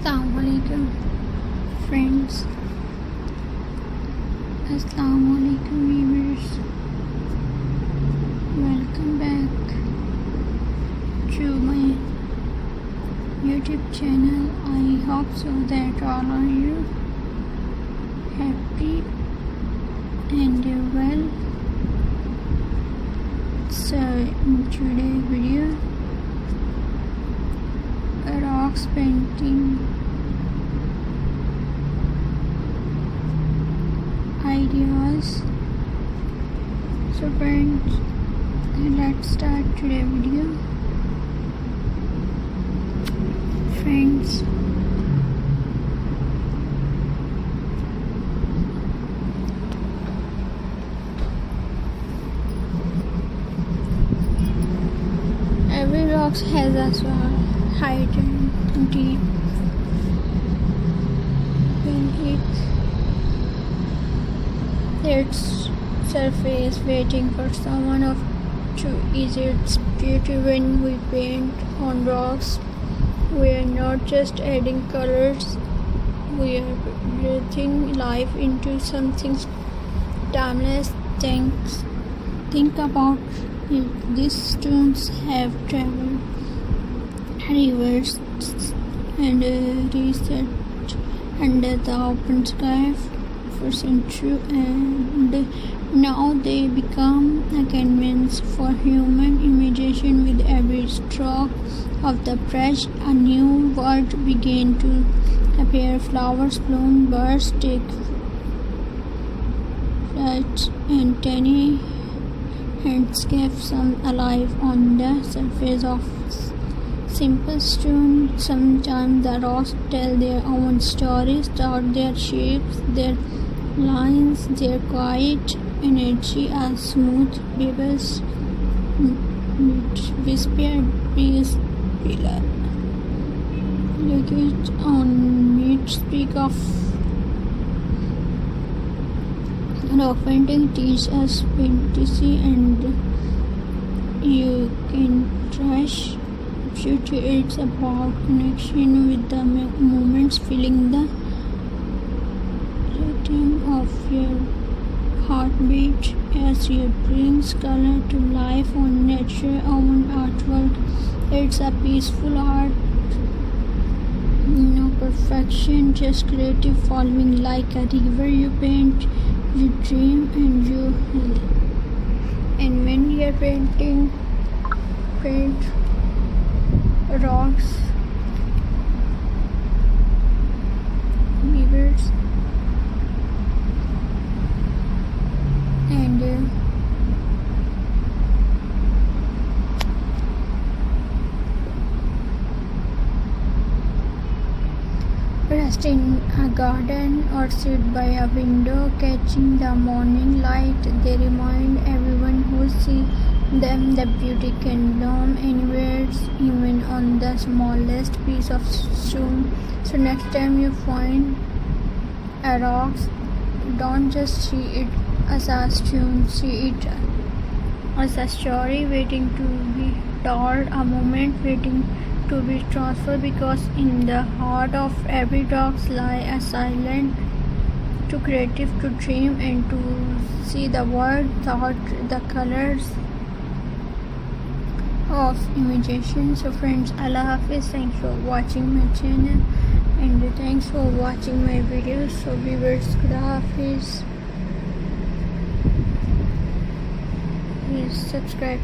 Assalamualaikum friends. Assalamualaikum viewers. Welcome back to my YouTube channel. I hope so that all are you happy and well. So in today's video, rocks painting ideas. So friends, let's start today's video. Friends, every rock has a swell, height and deep beneath its surface, waiting for someone to ease its beauty. When we paint on rocks, we are not just adding colors, we are breathing life into something timeless. Think about it. These stones have traveled rivers and researched under the open sky for centuries, and now they become a canvas for human imagination. With every stroke of the brush, a new world began to appear. Flowers bloom, birds take flight, and tiny landscapes come alive on the surface of simple stone. Sometimes the rocks tell their own stories, thought their shapes, their lines, their quiet energy as smooth pebbles, whispered breeze, pillar. Look it on me speak of rock painting teach us fantasy, and you can trust beauty. It's about connection with the moments, feeling the rhythm of your heartbeat as you brings color to life on nature own artwork. It's a peaceful art, no perfection, just creative following like a river. You paint, you dream, and you heal. And when you're paint rocks, rivers, and rest in a garden or sit by a window catching the morning light. They remind everyone who sees them that beauty can bloom anywhere, even on the smallest piece of stone. So next time you find a rock, don't just see it as a stone, see it as a story waiting to be told, a moment waiting to be transferred, because in the heart of every rock lies a silent, too creative to dream and to see the world, thought, the colors of imagination. So friends, Allah Hafiz. Thanks for watching my channel, and thanks for watching my videos. So viewers, Khuda Hafiz. Please subscribe.